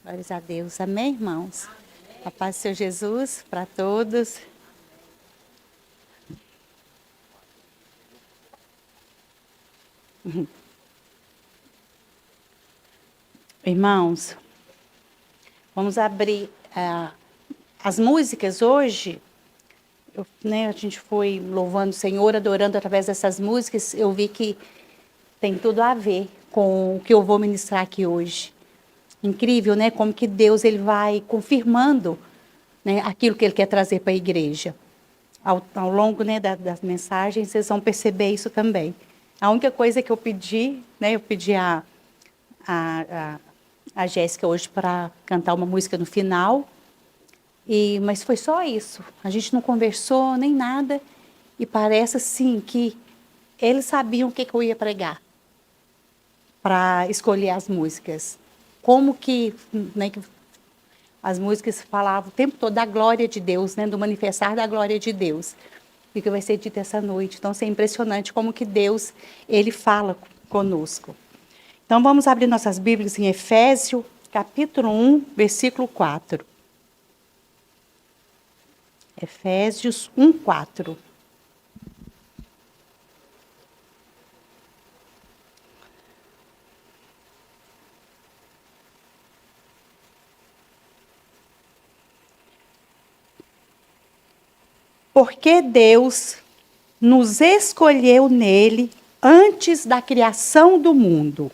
Glórias a Deus. Amém, irmãos? A paz do Senhor Jesus para todos. Irmãos, vamos abrir as músicas hoje. A gente foi louvando o Senhor, adorando através dessas músicas. Eu vi que tem tudo a ver com o que eu vou ministrar aqui hoje. Incrível, né? Como que Deus ele vai confirmando, né, aquilo que Ele quer trazer para a igreja. Ao longo, né, das mensagens, vocês vão perceber isso também. A única coisa que eu pedi, né, eu pedi a Jéssica hoje para cantar uma música no final, mas foi só isso. A gente não conversou nem nada, e parece assim que eles sabiam o que eu ia pregar para escolher as músicas. Como que, né, que as músicas falavam o tempo todo da glória de Deus, né, do manifestar da glória de Deus. E que vai ser dito essa noite. Então, é impressionante como que Deus, Ele fala conosco. Então, vamos abrir nossas Bíblias em Efésios, capítulo 1, versículo 4. Efésios 1, 4. Porque Deus nos escolheu nele antes da criação do mundo,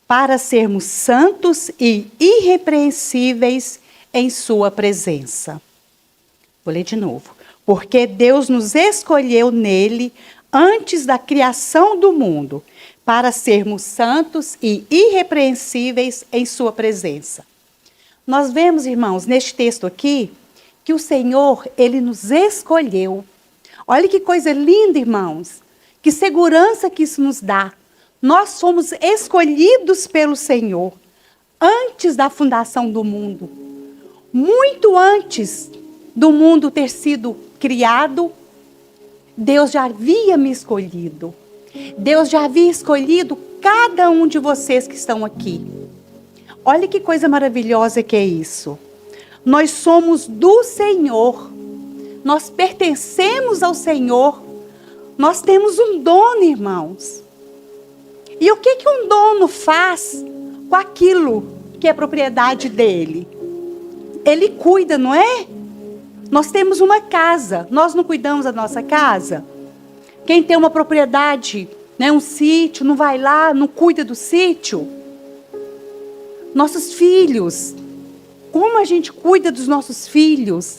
para sermos santos e irrepreensíveis em sua presença. Vou ler de novo. Porque Deus nos escolheu nele antes da criação do mundo, para sermos santos e irrepreensíveis em sua presença. Nós vemos, irmãos, neste texto aqui, que o Senhor, Ele nos escolheu. Olha que coisa linda, irmãos. Que segurança que isso nos dá. Nós somos escolhidos pelo Senhor antes da fundação do mundo. Muito antes do mundo ter sido criado, Deus já havia me escolhido. Deus já havia escolhido cada um de vocês que estão aqui. Olha que coisa maravilhosa que é isso. Nós somos do Senhor, nós pertencemos ao Senhor, nós temos um dono, irmãos. E o que um dono faz com aquilo que é propriedade dele? Ele cuida, não é? Nós temos uma casa, nós não cuidamos da nossa casa? Quem tem uma propriedade, né, um sítio, não vai lá, não cuida do sítio? Nossos filhos, como a gente cuida dos nossos filhos,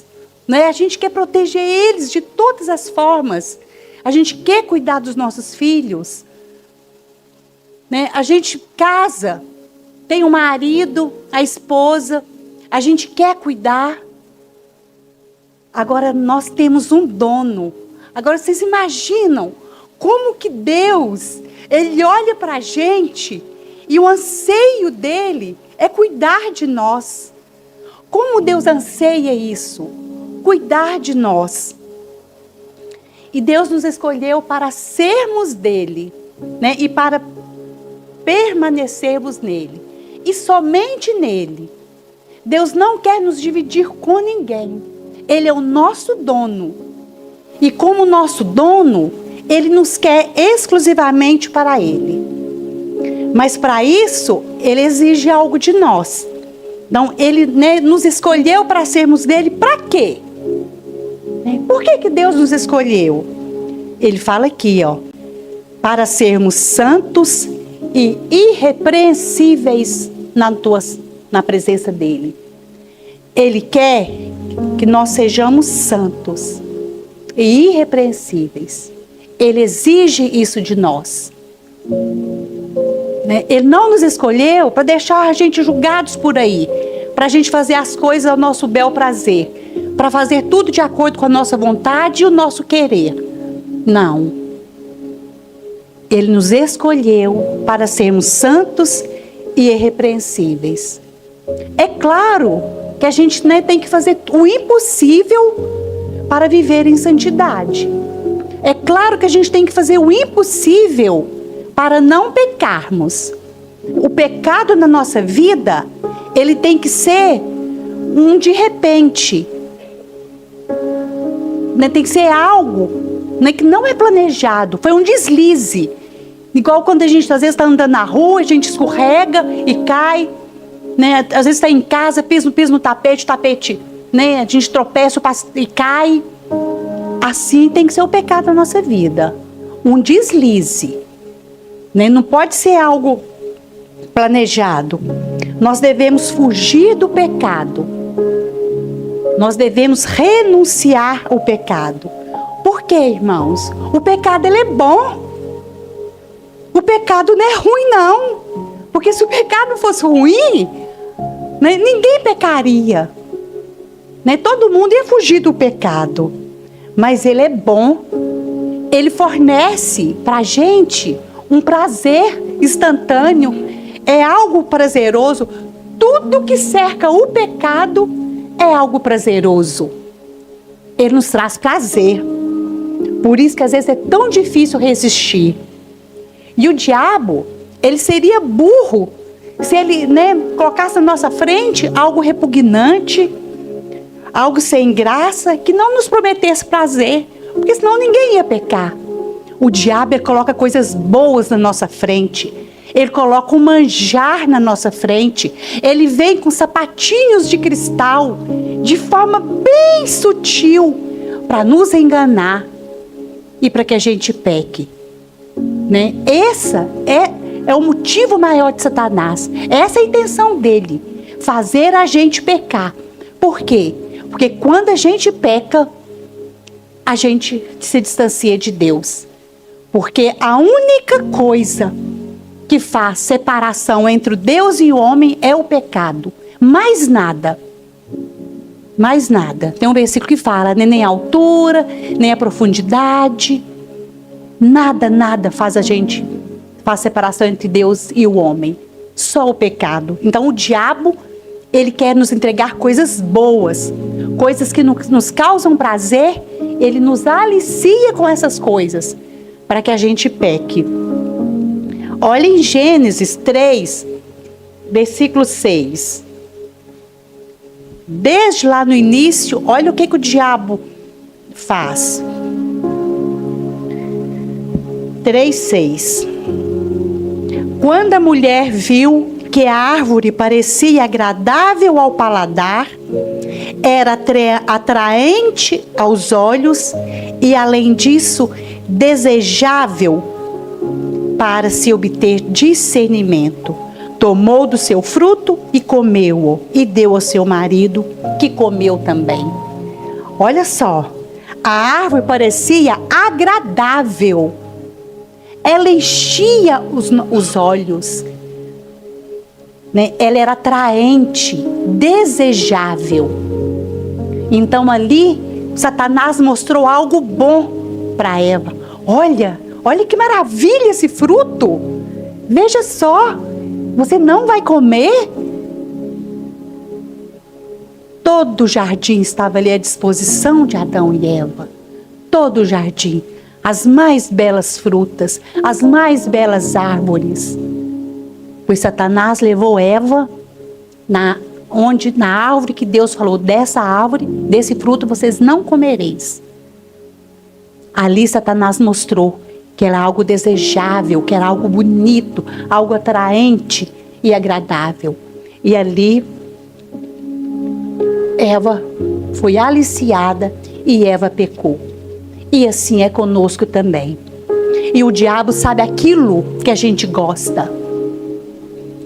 né? A gente quer proteger eles de todas as formas. A gente quer cuidar dos nossos filhos, né? A gente casa, tem o marido, a esposa, a gente quer cuidar. Agora nós temos um dono. Agora vocês imaginam como que Deus, Ele olha para a gente e o anseio dele é cuidar de nós. Como Deus anseia isso? Cuidar de nós. E Deus nos escolheu para sermos dele, né? E para permanecermos nele. E somente nele. Deus não quer nos dividir com ninguém. Ele é o nosso dono. E como nosso dono, Ele nos quer exclusivamente para Ele. Mas para isso, Ele exige algo de nós. Então, Ele, né, nos escolheu para sermos dele, para quê? Por que Deus nos escolheu? Ele fala aqui, ó, para sermos santos e irrepreensíveis na presença dele. Ele quer que nós sejamos santos e irrepreensíveis. Ele exige isso de nós. Ele não nos escolheu para deixar a gente julgados por aí, para a gente fazer as coisas ao nosso bel prazer, para fazer tudo de acordo com a nossa vontade e o nosso querer. Não. Ele nos escolheu para sermos santos e irrepreensíveis. É claro que a gente, né, tem que fazer o impossível para viver em santidade. É claro que a gente tem que fazer o impossível para não pecarmos. O pecado na nossa vida, ele tem que ser um de repente. Né? Tem que ser algo, né, que não é planejado. Foi um deslize. Igual quando a gente às vezes está andando na rua, a gente escorrega e cai. Né? Às vezes está em casa, pisa no tapete, o tapete, né? A gente tropeça e cai. Assim tem que ser o pecado na nossa vida. Um deslize. Né? Não pode ser algo planejado. Nós devemos fugir do pecado. Nós devemos renunciar ao pecado. Por quê, irmãos? O pecado, ele é bom. O pecado não é ruim, não. Porque se o pecado fosse ruim, né, ninguém pecaria. Né? Todo mundo ia fugir do pecado. Mas ele é bom. Ele fornece para a gente um prazer instantâneo. É algo prazeroso. Tudo que cerca o pecado é algo prazeroso. Ele nos traz prazer. Por isso que às vezes é tão difícil resistir. E o diabo, ele seria burro se ele, né, colocasse na nossa frente algo repugnante, algo sem graça, que não nos prometesse prazer, porque senão ninguém ia pecar. O diabo, ele coloca coisas boas na nossa frente. Ele coloca um manjar na nossa frente. Ele vem com sapatinhos de cristal, de forma bem sutil, para nos enganar e para que a gente peque. Né? Esse é o motivo maior de Satanás. Essa é a intenção dele, fazer a gente pecar. Por quê? Porque quando a gente peca, a gente se distancia de Deus. Porque a única coisa que faz separação entre o Deus e o homem é o pecado. Mais nada. Mais nada. Tem um versículo que fala, né? Nem a altura, nem a profundidade. Nada faz separação entre Deus e o homem. Só o pecado. Então o diabo, ele quer nos entregar coisas boas. Coisas que nos causam prazer. Ele nos alicia com essas coisas. Para que a gente peque. Olha em Gênesis 3, versículo 6. Desde lá no início, olha o que o diabo faz. 3:6. Quando a mulher viu que a árvore parecia agradável ao paladar, era atraente aos olhos e, além disso, desejável para se obter discernimento, tomou do seu fruto e comeu-o, e deu ao seu marido, que comeu também. Olha só, a árvore parecia agradável. Ela enchia os olhos, né? Ela era atraente, desejável. Então ali, Satanás mostrou algo bom para Eva. Olha que maravilha esse fruto. Veja só, você não vai comer? Todo o jardim estava ali à disposição de Adão e Eva. Todo o jardim. As mais belas frutas, as mais belas árvores. Pois Satanás levou Eva na árvore que Deus falou, dessa árvore, desse fruto vocês não comereis. Ali Satanás mostrou que era algo desejável, que era algo bonito, algo atraente e agradável. E ali Eva foi aliciada e Eva pecou. E assim é conosco também. E o diabo sabe aquilo que a gente gosta.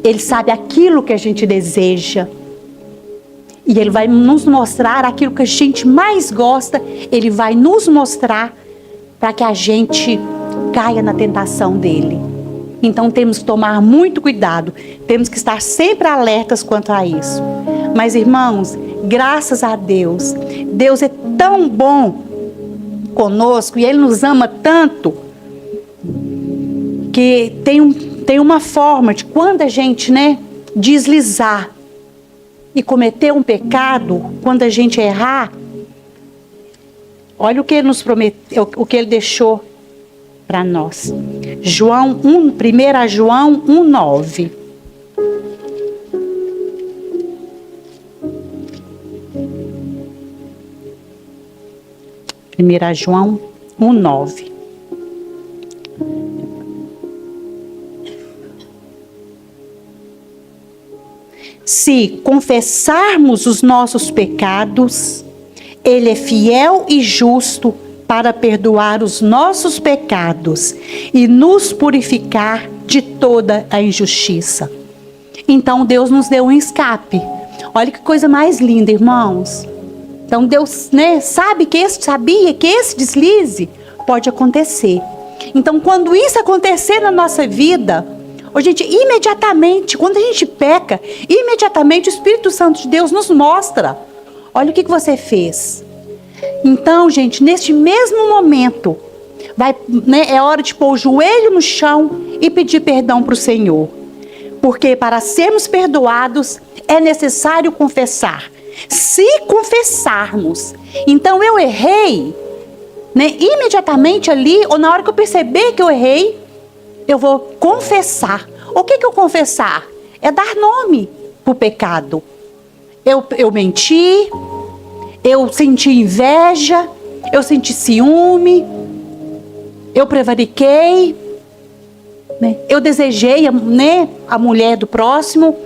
Ele sabe aquilo que a gente deseja. E ele vai nos mostrar aquilo que a gente mais gosta. Ele vai nos mostrar para que a gente caia na tentação dele. Então temos que tomar muito cuidado. Temos que estar sempre alertas quanto a isso. Mas irmãos, graças a Deus, Deus é tão bom conosco e Ele nos ama tanto que tem uma forma de quando a gente, né, deslizar e cometer um pecado, quando a gente errar, olha o que Ele nos prometeu, o que Ele deixou para nós. 1 João 1:9. 1 João 1:9. Se confessarmos os nossos pecados, Ele é fiel e justo para perdoar os nossos pecados e nos purificar de toda a injustiça. Então Deus nos deu um escape. Olha que coisa mais linda, irmãos. Então Deus, sabia que esse deslize pode acontecer. Então quando isso acontecer na nossa vida, gente, imediatamente, quando a gente peca, imediatamente o Espírito Santo de Deus nos mostra. Olha o que você fez. Então, gente, neste mesmo momento, é hora de pôr o joelho no chão e pedir perdão para o Senhor. Porque para sermos perdoados, é necessário confessar. Se confessarmos, então eu errei, imediatamente ali, ou na hora que eu perceber que eu errei, eu vou confessar. O que eu confessar? É dar nome para o pecado. Eu menti, eu senti inveja, eu senti ciúme, eu prevariquei, eu desejei a mulher do próximo,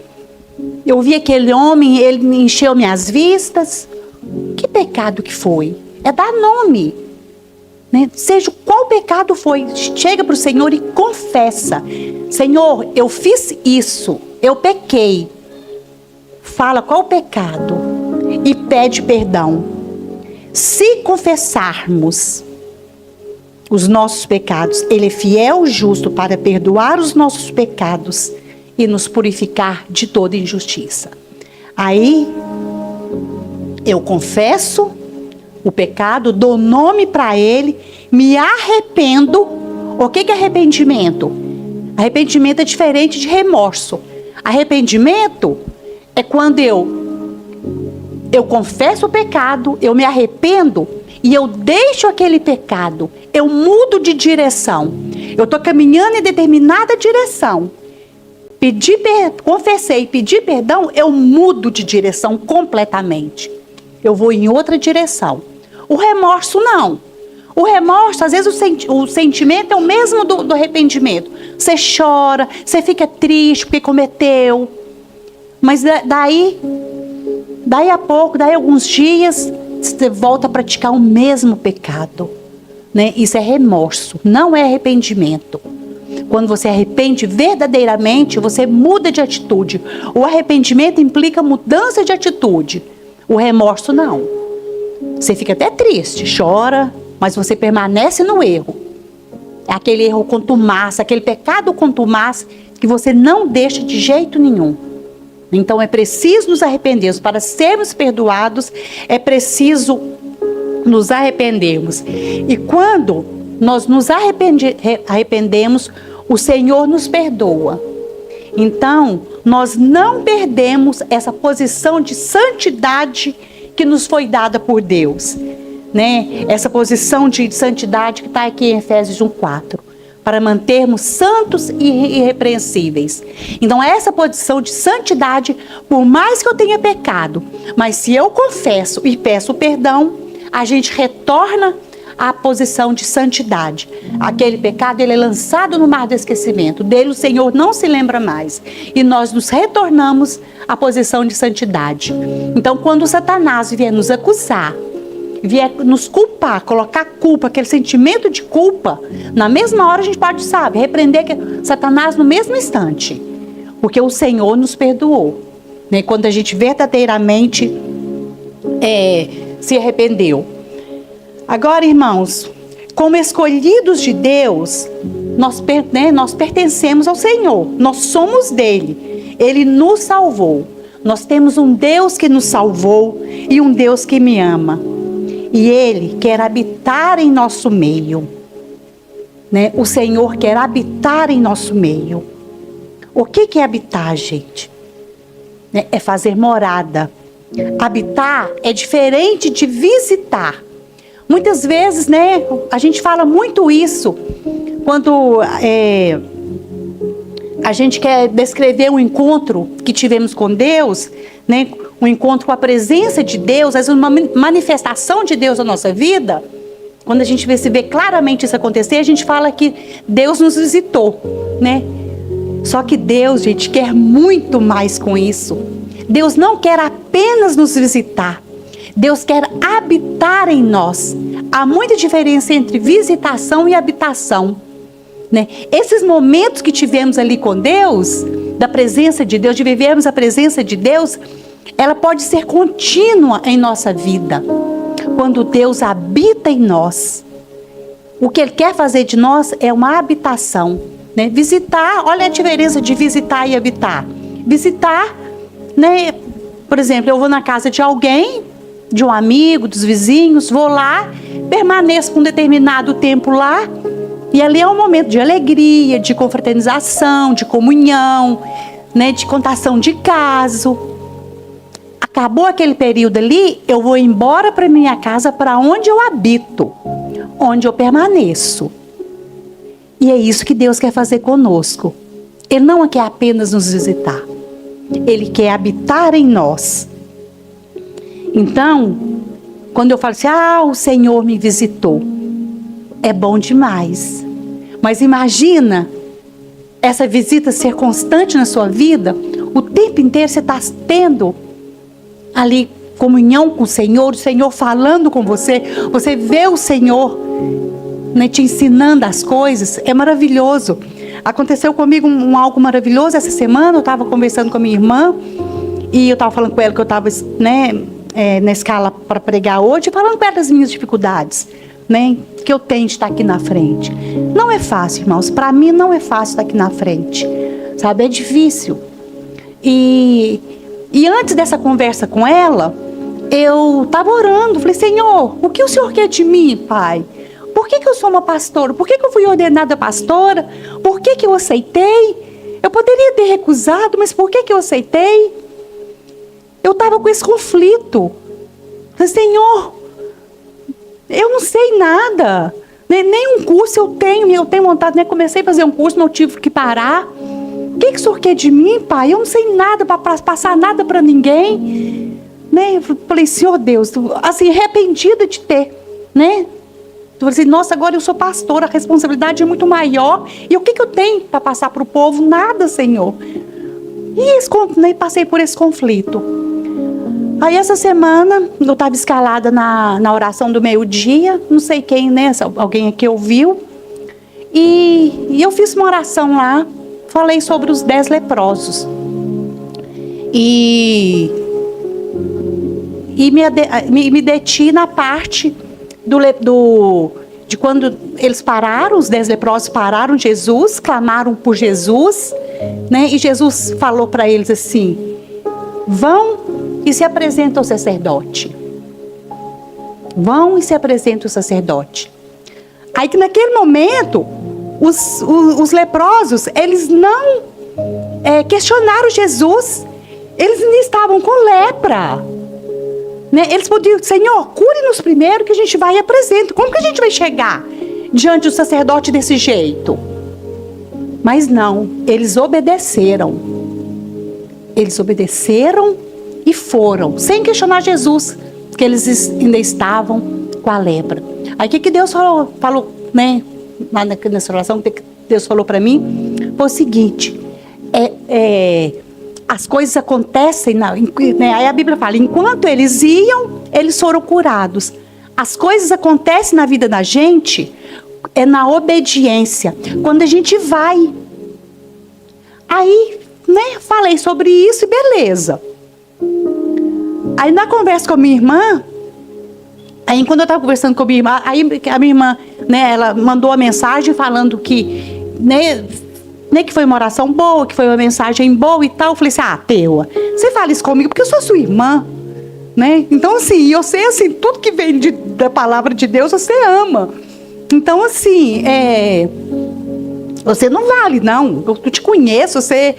eu vi aquele homem, ele encheu minhas vistas. Que pecado que foi? É dar nome. Seja qual pecado foi, chega para o Senhor e confessa. Senhor, eu fiz isso, eu pequei. Fala qual o pecado e pede perdão. Se confessarmos os nossos pecados, Ele é fiel e justo para perdoar os nossos pecados e nos purificar de toda injustiça. Aí, eu confesso o pecado, dou nome para ele, me arrependo. O que é arrependimento? Arrependimento é diferente de remorso. Arrependimento é quando eu confesso o pecado, eu me arrependo e eu deixo aquele pecado, eu mudo de direção. Eu estou caminhando em determinada direção. Confessei, pedi perdão, eu mudo de direção completamente. Eu vou em outra direção. O remorso não. O remorso, às vezes o sentimento é o mesmo do arrependimento. Você chora, você fica triste porque cometeu. Mas daí alguns dias, você volta a praticar o mesmo pecado. Isso é remorso, não é arrependimento. Quando você arrepende verdadeiramente, você muda de atitude. O arrependimento implica mudança de atitude. O remorso não. Você fica até triste, chora, mas você permanece no erro. É aquele erro contumaz, aquele pecado contumaz que você não deixa de jeito nenhum. Então é preciso nos arrependermos. Para sermos perdoados, é preciso nos arrependermos. E quando nós nos arrependemos, o Senhor nos perdoa. Então, nós não perdemos essa posição de santidade que nos foi dada por Deus. Essa posição de santidade que está aqui em Efésios 1:4. Para mantermos santos e irrepreensíveis. Então, essa posição de santidade, por mais que eu tenha pecado, mas se eu confesso e peço perdão, a gente retorna à posição de santidade. Aquele pecado, ele é lançado no mar do esquecimento. Dele o Senhor não se lembra mais. E nós nos retornamos à posição de santidade. Então, quando Satanás vier nos acusar, vier nos culpar, colocar culpa, aquele sentimento de culpa, na mesma hora a gente pode, repreender Satanás no mesmo instante. Porque o Senhor nos perdoou. Quando a gente verdadeiramente se arrependeu. Agora, irmãos, como escolhidos de Deus, nós pertencemos ao Senhor. Nós somos dele. Ele nos salvou. Nós temos um Deus que nos salvou e um Deus que me ama. E Ele quer habitar em nosso meio. O Senhor quer habitar em nosso meio. O que é habitar, gente? É fazer morada. Habitar é diferente de visitar. Muitas vezes, a gente fala muito isso quando a gente quer descrever um encontro que tivemos com Deus, um encontro com a presença de Deus, às vezes uma manifestação de Deus na nossa vida. Quando a gente vê claramente isso acontecer, a gente fala que Deus nos visitou, né? Só que Deus, gente, quer muito mais com isso. Deus não quer apenas nos visitar. Deus quer habitar em nós. Há muita diferença entre visitação e habitação, né? Esses momentos que tivemos ali com Deus, da presença de Deus, de vivermos a presença de Deus, ela pode ser contínua em nossa vida. Quando Deus habita em nós, o que Ele quer fazer de nós é uma habitação, né? Visitar, olha a diferença de visitar e habitar. Visitar, né? Por exemplo, eu vou na casa de alguém, de um amigo, dos vizinhos, vou lá, permaneço por um determinado tempo lá, e ali é um momento de alegria, de confraternização, de comunhão, né? De contação de caso. Acabou aquele período ali, eu vou embora para minha casa, para onde eu habito, onde eu permaneço. E é isso que Deus quer fazer conosco. Ele não quer apenas nos visitar. Ele quer habitar em nós. Então, quando eu falo assim, o Senhor me visitou, é bom demais. Mas imagina essa visita ser constante na sua vida, o tempo inteiro você está tendo ali comunhão com o Senhor falando com você, você vê o Senhor, né, te ensinando as coisas, é maravilhoso. Aconteceu comigo algo maravilhoso essa semana. Eu estava conversando com a minha irmã e eu estava falando com ela que eu estava, né, na escala para pregar hoje, falando com ela das minhas dificuldades, né, que eu tenho de estar aqui na frente. Não é fácil, irmãos, para mim não é fácil estar aqui na frente, sabe, é difícil. E antes dessa conversa com ela, eu estava orando, falei, Senhor, o que o Senhor quer de mim, Pai? Por que eu sou uma pastora? Por que eu fui ordenada pastora? Por que eu aceitei? Eu poderia ter recusado, mas por que eu aceitei? Eu estava com esse conflito. Falei, Senhor, eu não sei nada. Nem um curso eu tenho vontade, né? Comecei a fazer um curso, não tive que parar. O que o Senhor quer de mim, Pai? Eu não sei nada para passar nada para ninguém, né? Eu falei, Senhor Deus, assim, arrependida de ter, né? Eu falei assim, nossa, agora eu sou pastora, a responsabilidade é muito maior. E o que eu tenho para passar para o povo? Nada, Senhor. E passei por esse conflito. Aí essa semana, eu estava escalada na oração do meio-dia, não sei quem, né? Alguém aqui ouviu. E eu fiz uma oração lá. Falei sobre os 10 leprosos. E me deti na parte de quando eles pararam, os 10 leprosos pararam Jesus, clamaram por Jesus, né? E Jesus falou para eles assim, vão e se apresentam ao sacerdote. Vão e se apresentam ao sacerdote. Aí que naquele momento, os leprosos, eles não questionaram Jesus. Eles nem estavam com lepra, né? Eles podiam, Senhor, cure-nos primeiro que a gente vai e apresenta. Como que a gente vai chegar diante do sacerdote desse jeito? Mas não, eles obedeceram. Eles obedeceram e foram, sem questionar Jesus, porque eles ainda estavam com a lepra. Aí o que Deus falou, né? Nessa oração que Deus falou para mim, foi o seguinte, as coisas acontecem, né? Aí a Bíblia fala, enquanto eles iam, eles foram curados. As coisas acontecem na vida da gente, é na obediência, quando a gente vai. Aí, né, falei sobre isso e beleza. Aí na conversa com a minha irmã, aí quando eu estava conversando com a minha irmã, aí a minha irmã, né, ela mandou a mensagem falando que, né, que foi uma oração boa, que foi uma mensagem boa e tal. Eu falei assim, Teua, você fala isso comigo porque eu sou sua irmã, né? Então assim, eu sei assim, tudo que vem da palavra de Deus, você ama. Então assim, você não vale, não. Eu te conheço, você,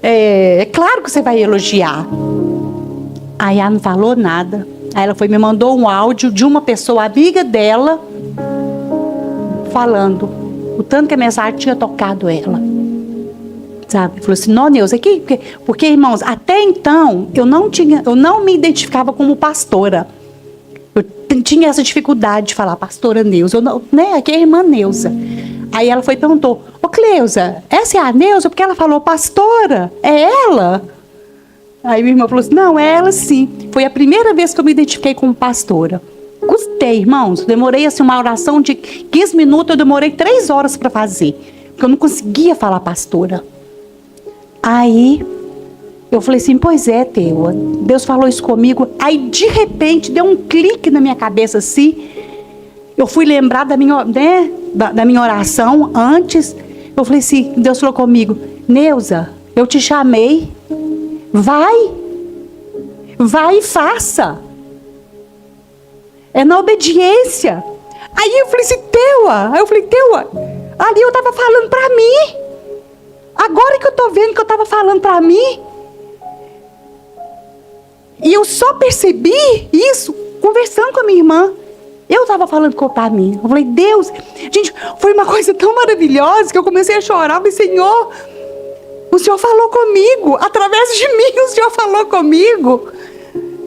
é claro que você vai elogiar. Aí ela não falou nada. Aí ela me mandou um áudio de uma pessoa amiga dela, falando o tanto que a mensagem tinha tocado ela. Sabe? Falou assim, não, Neuza, porque, irmãos, até então, eu não me identificava como pastora. Eu tinha essa dificuldade de falar pastora Neuza, aqui é a irmã Neuza. Aí ela foi e perguntou, ô Cleusa, essa é a Neuza? Porque ela falou pastora, é ela? Aí minha irmã falou assim, não, é ela sim. Foi a primeira vez que eu me identifiquei como pastora. Custei, irmãos, demorei assim uma oração de 15 minutos, eu demorei 3 horas para fazer, porque eu não conseguia falar pastora. Aí eu falei assim, pois é, Teua, Deus falou isso comigo. Aí de repente deu um clique na minha cabeça assim, eu fui lembrar da minha oração antes. Eu falei assim, Deus falou comigo, Neuza, eu te chamei, vai e faça. É na obediência. Aí eu falei assim, Teua, ali eu estava falando para mim. Agora que eu estou vendo que eu estava falando para mim. E eu só percebi isso conversando com a minha irmã. Eu estava falando para mim. Eu falei, Deus, gente, foi uma coisa tão maravilhosa que eu comecei a chorar. Eu falei, Senhor, o Senhor falou comigo. Através de mim o Senhor falou comigo.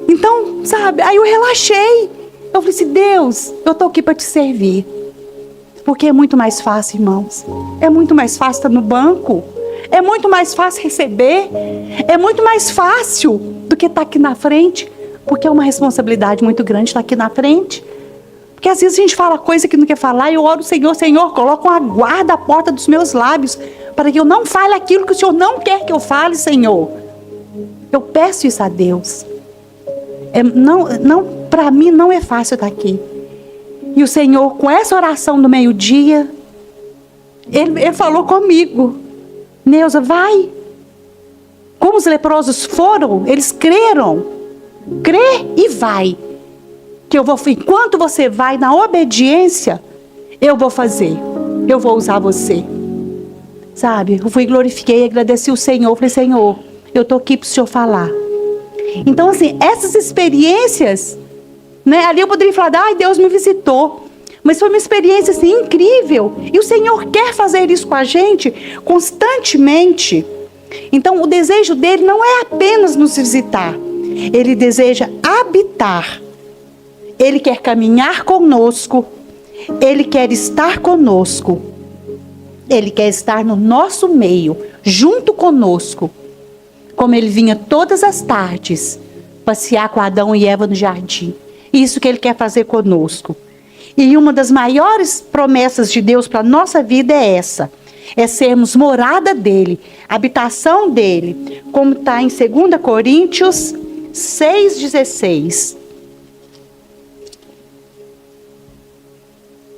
Então, sabe, aí eu relaxei. Eu falei assim, Deus, eu estou aqui para te servir. Porque é muito mais fácil, irmãos. É muito mais fácil estar no banco. É muito mais fácil receber. É muito mais fácil do que estar aqui na frente. Porque é uma responsabilidade muito grande estar aqui na frente. Porque às vezes a gente fala coisa que não quer falar. E eu oro, Senhor, coloca uma guarda à porta dos meus lábios. Para que eu não fale aquilo que o Senhor não quer que eu fale, Senhor. Eu peço isso a Deus. Para mim não é fácil estar aqui. E o Senhor, com essa oração do meio-dia, Ele falou comigo, Neuza, vai. Como os leprosos foram, eles creram. Crê e vai. Que eu vou, enquanto você vai na obediência, eu vou fazer. Eu vou usar você. Sabe, eu fui, glorifiquei, agradeci o Senhor. Falei, Senhor, eu estou aqui para o Senhor falar. Então, assim, essas experiências, né, ali eu poderia falar, ai, Deus me visitou. Mas foi uma experiência, assim, incrível. E o Senhor quer fazer isso com a gente constantemente. Então, o desejo dele não é apenas nos visitar. Ele deseja habitar. Ele quer caminhar conosco. Ele quer estar conosco. Ele quer estar no nosso meio, junto conosco. Como ele vinha todas as tardes passear com Adão e Eva no jardim. Isso que ele quer fazer conosco. E uma das maiores promessas de Deus para a nossa vida é essa. É sermos morada dele, habitação dele. Como está em 2 Coríntios 6,16.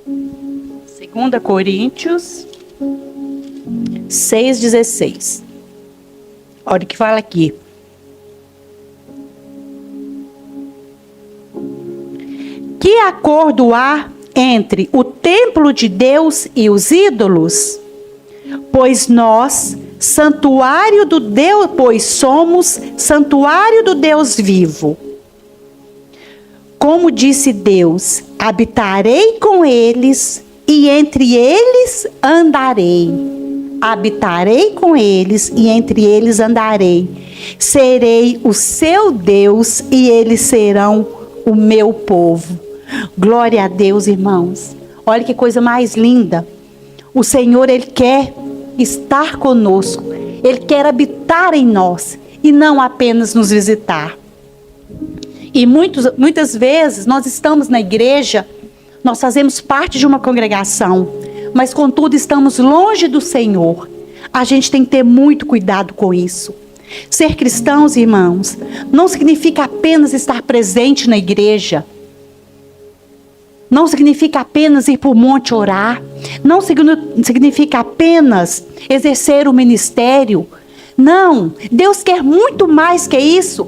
2 Coríntios 6,16. Olha o que fala aqui. Que acordo há entre o templo de Deus e os ídolos? Pois somos santuário do Deus vivo. Como disse Deus, habitarei com eles e entre eles andarei. Habitarei com eles e entre eles andarei. Serei o seu Deus e eles serão o meu povo. Glória a Deus, irmãos. Olha que coisa mais linda. O Senhor, Ele quer estar conosco. Ele quer habitar em nós e não apenas nos visitar. E muitas vezes nós estamos na igreja, nós fazemos parte de uma congregação, mas contudo estamos longe do Senhor. A gente tem que ter muito cuidado com isso. Ser cristãos, irmãos, não significa apenas estar presente na igreja. Não significa apenas ir para o monte orar. Não significa apenas exercer o ministério. Não, Deus quer muito mais que isso.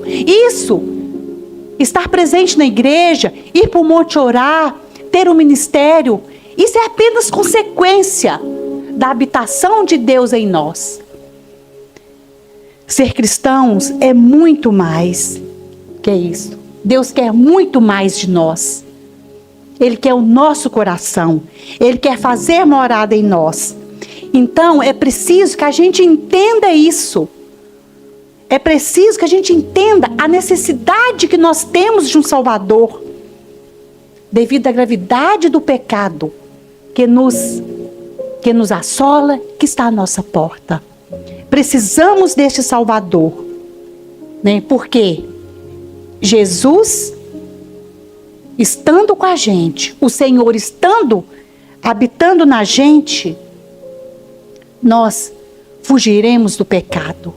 Estar presente na igreja, ir para o monte orar, ter um ministério, isso é apenas consequência da habitação de Deus em nós. Ser cristãos é muito mais que isso. Deus quer muito mais de nós. Ele quer o nosso coração. Ele quer fazer morada em nós. Então, é preciso que a gente entenda isso. É preciso que a gente entenda a necessidade que nós temos de um Salvador. devido à gravidade do pecado que nos assola, que está à nossa porta. Precisamos deste Salvador, né? Porque Jesus estando com a gente, o Senhor habitando na gente, nós fugiremos do pecado.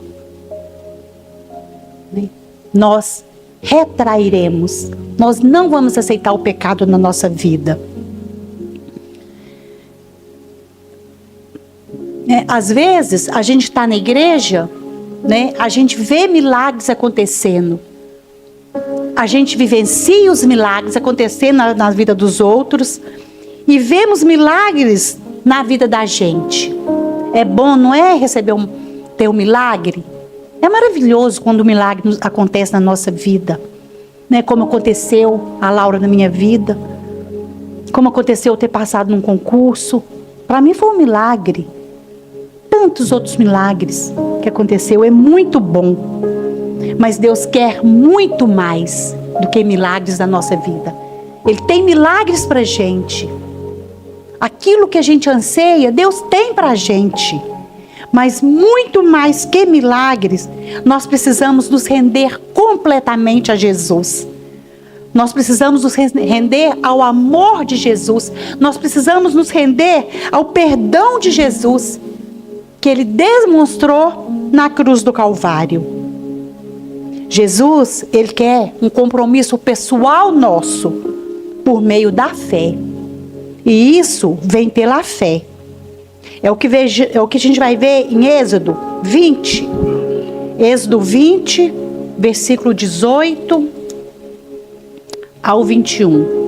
Nós retrairemos. Nós não vamos aceitar o pecado na nossa vida. Às vezes, a gente está na igreja, né? A gente vê milagres acontecendo. A gente vivencia os milagres acontecendo na vida dos outros. E vemos milagres na vida da gente. É bom, não é, ter um milagre? É maravilhoso quando o milagre acontece na nossa vida, né? Como aconteceu a Laura na minha vida, como aconteceu eu ter passado num concurso. Para mim foi um milagre. Tantos outros milagres que aconteceu, é muito bom. Mas Deus quer muito mais do que milagres na nossa vida. Ele tem milagres para a gente. Aquilo que a gente anseia, Deus tem para a gente. Mas muito mais que milagres, nós precisamos nos render completamente a Jesus. Nós precisamos nos render ao amor de Jesus. Nós precisamos nos render ao perdão de Jesus, que Ele demonstrou na cruz do Calvário. Jesus, Ele quer um compromisso pessoal nosso, por meio da fé. E isso vem pela fé. É o que a gente vai ver em Êxodo 20. Êxodo 20, versículo 18 ao 21.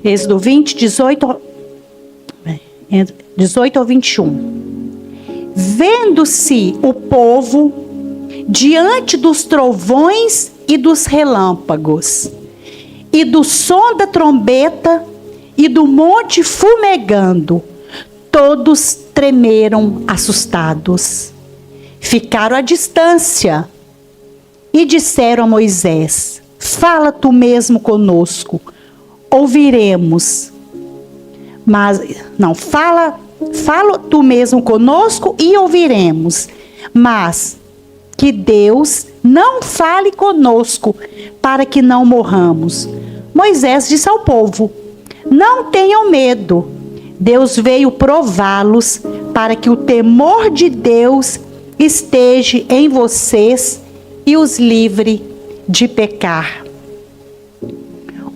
Êxodo 20, 18 ao 21. Vendo-se o povo diante dos trovões e dos relâmpagos, e do som da trombeta, e do monte fumegando, todos tremeram assustados. Ficaram à distância e disseram a Moisés: fala tu mesmo conosco, ouviremos. Mas, não, fala tu mesmo conosco e ouviremos. Mas que Deus não fale conosco, para que não morramos. Moisés disse ao povo: não tenham medo. Deus veio prová-los, para que o temor de Deus esteja em vocês e os livre de pecar.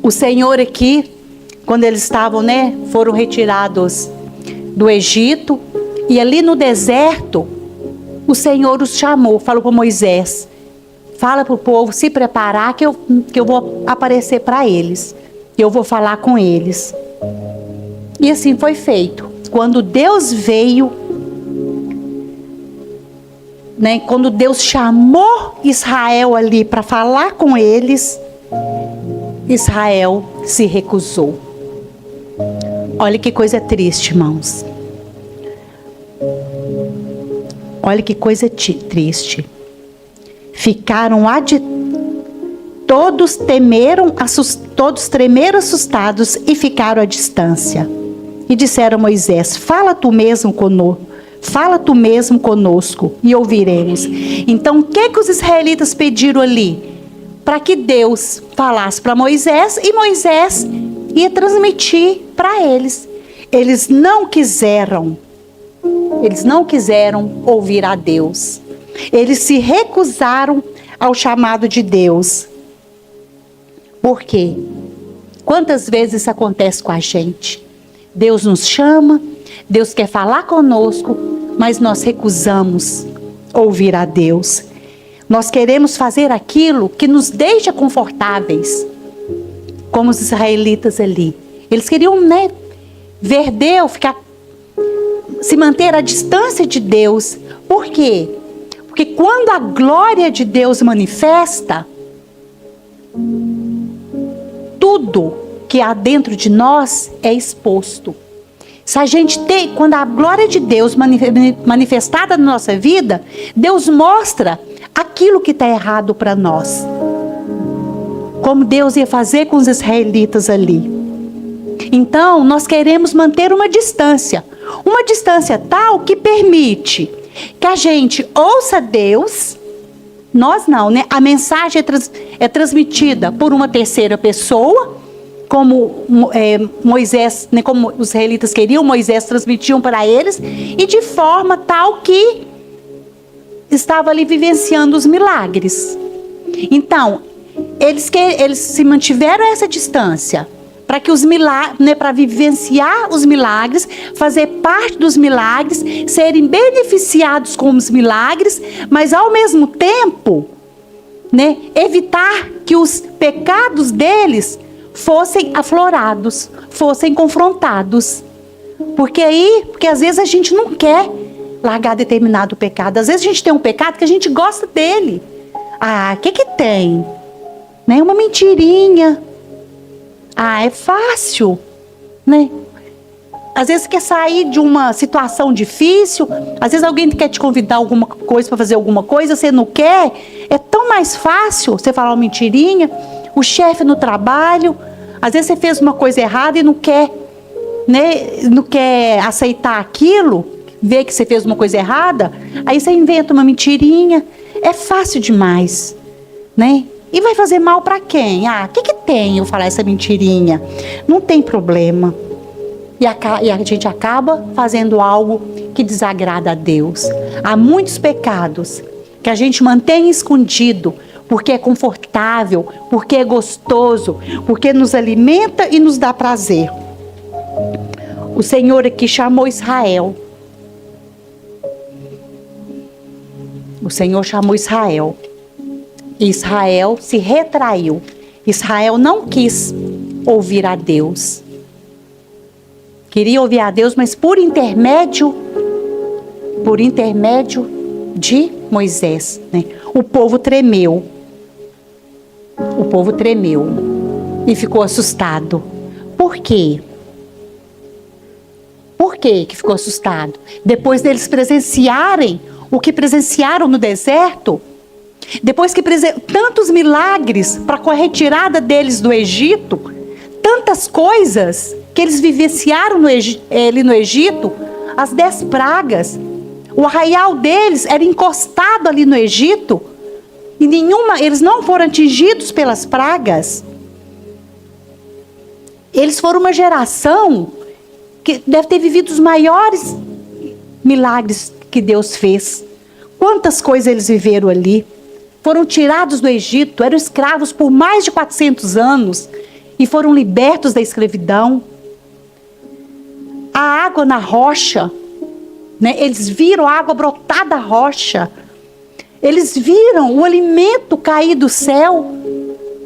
O Senhor aqui, quando eles estavam, foram retirados do Egito, e ali no deserto, o Senhor os chamou, falou para Moisés: fala para o povo se preparar, que eu vou aparecer para eles, eu vou falar com eles. E assim foi feito. Quando Deus veio, quando Deus chamou Israel ali para falar com eles, Israel se recusou. Olha que coisa triste, irmãos. Olha que coisa triste. Todos tremeram assustados e ficaram à distância. E disseram a Moisés: fala tu mesmo conosco e ouviremos. Então o que os israelitas pediram ali? Para que Deus falasse para Moisés, e Moisés ia transmitir para eles. Eles não quiseram ouvir a Deus. Eles se recusaram ao chamado de Deus. Por quê? Quantas vezes isso acontece com a gente? Deus nos chama, Deus quer falar conosco, mas nós recusamos ouvir a Deus. Nós queremos fazer aquilo que nos deixa confortáveis, como os israelitas ali. Eles queriam, ver Deus, se manter à distância de Deus. Por quê? Porque quando a glória de Deus manifesta, tudo que há dentro de nós é exposto. Se a gente tem, quando a glória de Deus manifestada na nossa vida, Deus mostra aquilo que está errado para nós. Como Deus ia fazer com os israelitas ali. Então, nós queremos manter uma distância tal que permite que a gente ouça Deus. Nós não, né? A mensagem é transmitida por uma terceira pessoa, como Moisés, né? Como os israelitas queriam, Moisés transmitiam para eles, e de forma tal que estava ali vivenciando os milagres. Então, eles se mantiveram essa distância para que os milagres, né, para vivenciar os milagres, fazer parte dos milagres, serem beneficiados com os milagres, mas ao mesmo tempo, né, evitar que os pecados deles fossem aflorados, fossem confrontados. Porque às vezes a gente não quer largar determinado pecado. Às vezes a gente tem um pecado que a gente gosta dele. Ah, o que tem? Né? Uma mentirinha. Ah, é fácil, né? Às vezes você quer sair de uma situação difícil, às vezes alguém quer te convidar alguma coisa para fazer alguma coisa, você não quer. É tão mais fácil você falar uma mentirinha. O chefe no trabalho, às vezes você fez uma coisa errada e não quer, né? Não quer aceitar aquilo, ver que você fez uma coisa errada, aí você inventa uma mentirinha. É fácil demais, né? E vai fazer mal para quem? Ah, o que tem eu falar essa mentirinha? Não tem problema. E a gente acaba fazendo algo que desagrada a Deus. Há muitos pecados que a gente mantém escondido, porque é confortável, porque é gostoso, porque nos alimenta e nos dá prazer. O Senhor aqui chamou Israel. O Senhor chamou Israel. Israel se retraiu. Israel não quis ouvir a Deus. Queria ouvir a Deus, mas por intermédio de Moisés, né? O povo tremeu. O povo tremeu e ficou assustado. Por quê? Por quê que ficou assustado? Depois deles presenciarem o que presenciaram no deserto, depois que tantos milagres para a retirada deles do Egito, tantas coisas que eles vivenciaram ali no Egito, as 10 pragas, o arraial deles era encostado ali no Egito, e eles não foram atingidos pelas pragas. Eles foram uma geração que deve ter vivido os maiores milagres que Deus fez. Quantas coisas eles viveram ali. Foram tirados do Egito, eram escravos por mais de 400 anos e foram libertos da escravidão. A água na rocha, né? Eles viram a água brotar da rocha. Eles viram o alimento cair do céu.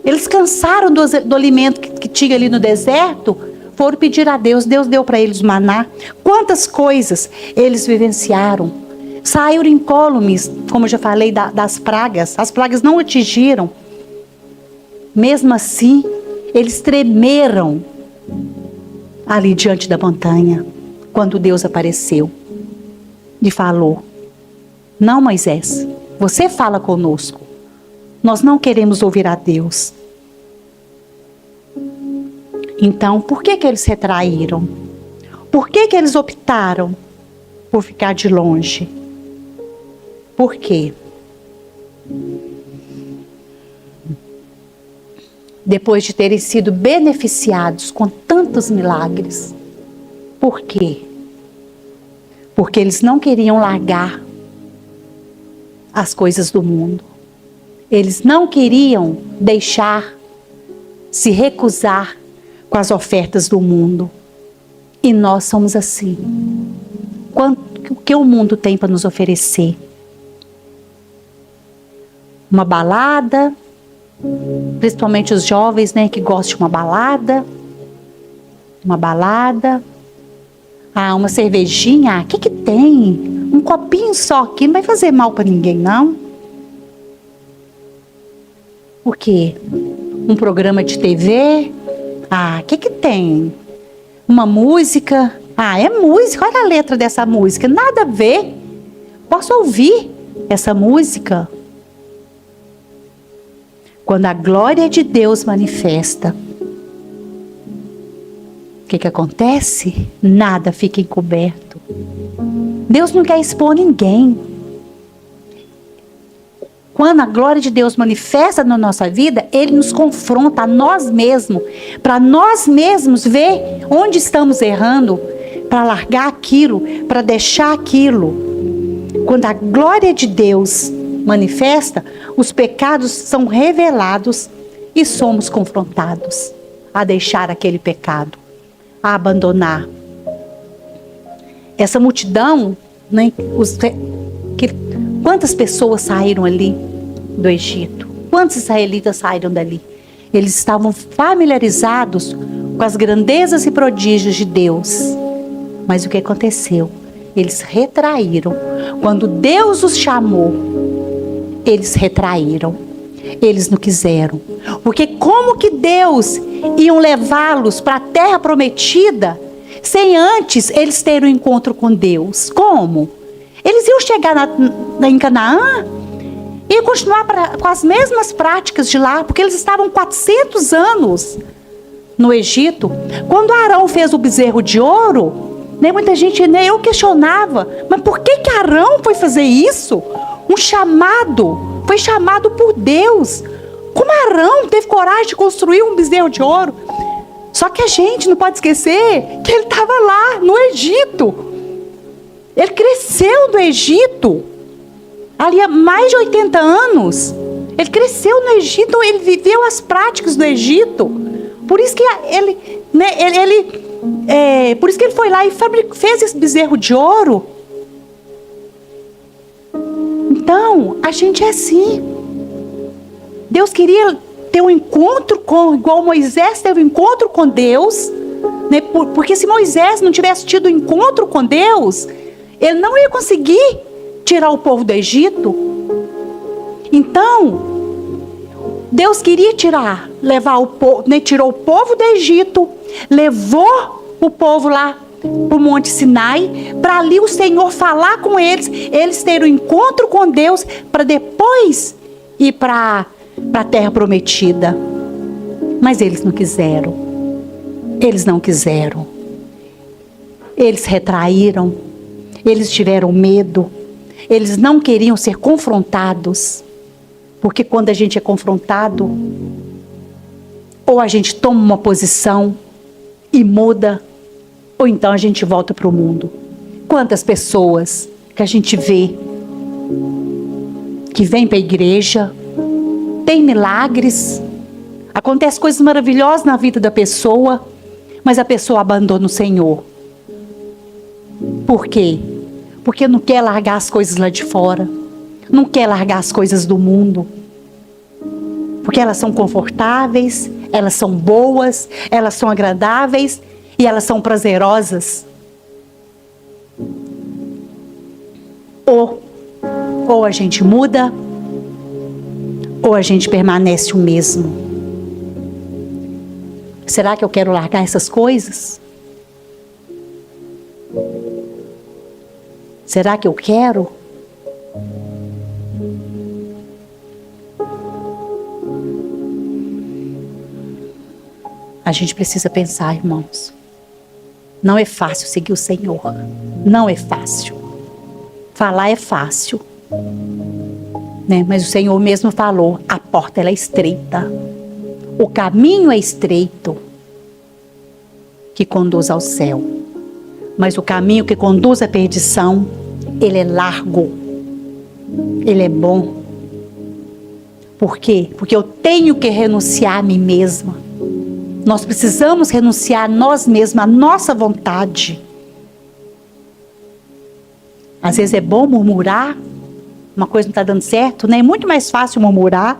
Eles cansaram do alimento que tinha ali no deserto. Foram pedir a Deus. Deus deu para eles maná. Quantas coisas eles vivenciaram. Saíram incólumes, como eu já falei, das pragas. As pragas não atingiram. Mesmo assim, eles tremeram ali diante da montanha, quando Deus apareceu e falou: não, Moisés, você fala conosco. Nós não queremos ouvir a Deus. Então, por que eles retraíram? Por que eles optaram por ficar de longe? Por quê? Depois de terem sido beneficiados com tantos milagres. Por quê? Porque eles não queriam largar as coisas do mundo. Eles não queriam se recusar com as ofertas do mundo. E nós somos assim. O que o mundo tem para nos oferecer? Uma balada, principalmente os jovens, né, que gostam de uma balada. Ah, uma cervejinha, o que tem? Um copinho só aqui não vai fazer mal para ninguém, não. O quê? Um programa de TV? Ah, o que tem? Uma música Ah, é música, olha a letra dessa música, nada a ver. Posso ouvir essa música? Quando a glória de Deus manifesta, o que acontece? Nada fica encoberto. Deus não quer expor ninguém. Quando a glória de Deus manifesta na nossa vida, Ele nos confronta a nós mesmos, para nós mesmos ver onde estamos errando, para largar aquilo, para deixar aquilo. Quando a glória de Deus manifesta, os pecados são revelados e somos confrontados a deixar aquele pecado, a abandonar. Essa multidão, né, quantas pessoas saíram ali do Egito? Quantos israelitas saíram dali? Eles estavam familiarizados com as grandezas e prodígios de Deus. Mas o que aconteceu? Eles retraíram. Quando Deus os chamou, eles retraíram. Eles não quiseram. Porque como que Deus iam levá-los para a terra prometida sem antes eles terem um encontro com Deus? Como? Eles iam chegar em Canaã e continuar com as mesmas práticas de lá, porque eles estavam 400 anos no Egito. Quando Arão fez o bezerro de ouro, né, muita gente, né, eu questionava, mas por que Arão foi fazer isso? Um chamado, foi chamado por Deus. Como Arão teve coragem de construir um bezerro de ouro? Só que a gente não pode esquecer que ele estava lá no Egito. Ele cresceu no Egito, ali há mais de 80 anos. Ele cresceu no Egito, ele viveu as práticas do Egito. Por isso que ele, né, por isso que ele foi lá e fez esse bezerro de ouro. Então, a gente é assim. Deus queria ter um encontro igual Moisés teve um encontro com Deus, né? Porque se Moisés não tivesse tido um encontro com Deus, ele não ia conseguir tirar o povo do Egito. Então, Deus queria levar o povo, né? Tirou o povo do Egito, levou o povo lá para o Monte Sinai, para ali o Senhor falar com eles terem um encontro com Deus, para depois ir para a terra prometida. Mas eles não quiseram. Eles não quiseram. Eles retraíram. Eles tiveram medo. Eles não queriam ser confrontados. Porque quando a gente é confrontado, ou a gente toma uma posição e muda, ou então a gente volta para o mundo. Quantas pessoas que a gente vê que vêm para a igreja, tem milagres, acontece coisas maravilhosas na vida da pessoa, mas a pessoa abandona o Senhor. Por quê? Porque não quer largar as coisas lá de fora, não quer largar as coisas do mundo, porque elas são confortáveis, elas são boas, elas são agradáveis e elas são prazerosas. Ou a gente muda, ou a gente permanece o mesmo. Será que eu quero largar essas coisas? Será que eu quero? A gente precisa pensar, irmãos. Não é fácil seguir o Senhor. Não é fácil. Falar é fácil, né? Mas o Senhor mesmo falou, a porta ela é estreita. O caminho é estreito que conduz ao céu. Mas o caminho que conduz à perdição, ele é largo. Ele é bom. Por quê? Porque eu tenho que renunciar a mim mesma. Nós precisamos renunciar a nós mesmos, a nossa vontade. Às vezes é bom murmurar, uma coisa não está dando certo, né? É muito mais fácil murmurar.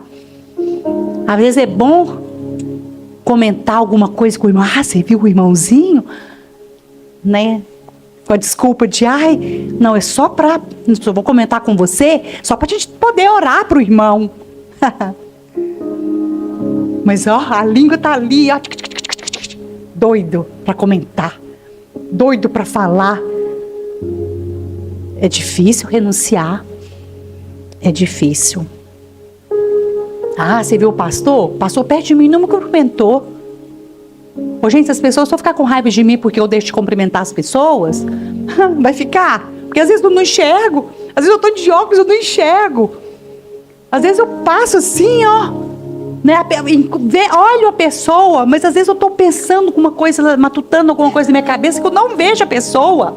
Às vezes é bom comentar alguma coisa com o irmão. Ah, você viu o irmãozinho? Né? Com a desculpa de, não, é só para, eu vou comentar com você, só para a gente poder orar para o irmão. Mas a língua está ali, doido para comentar. doido para falar. É difícil renunciar. É difícil. Ah, você viu o pastor? Passou perto de mim e não me cumprimentou. Ô, gente, se as pessoas só ficar com raiva de mim porque eu deixo de cumprimentar as pessoas, vai ficar. Porque às vezes eu não enxergo. Às vezes eu estou de óculos, eu não enxergo. Às vezes eu passo assim, ó. Né? Olho a pessoa, mas às vezes eu estou pensando alguma coisa, matutando alguma coisa na minha cabeça que eu não vejo a pessoa.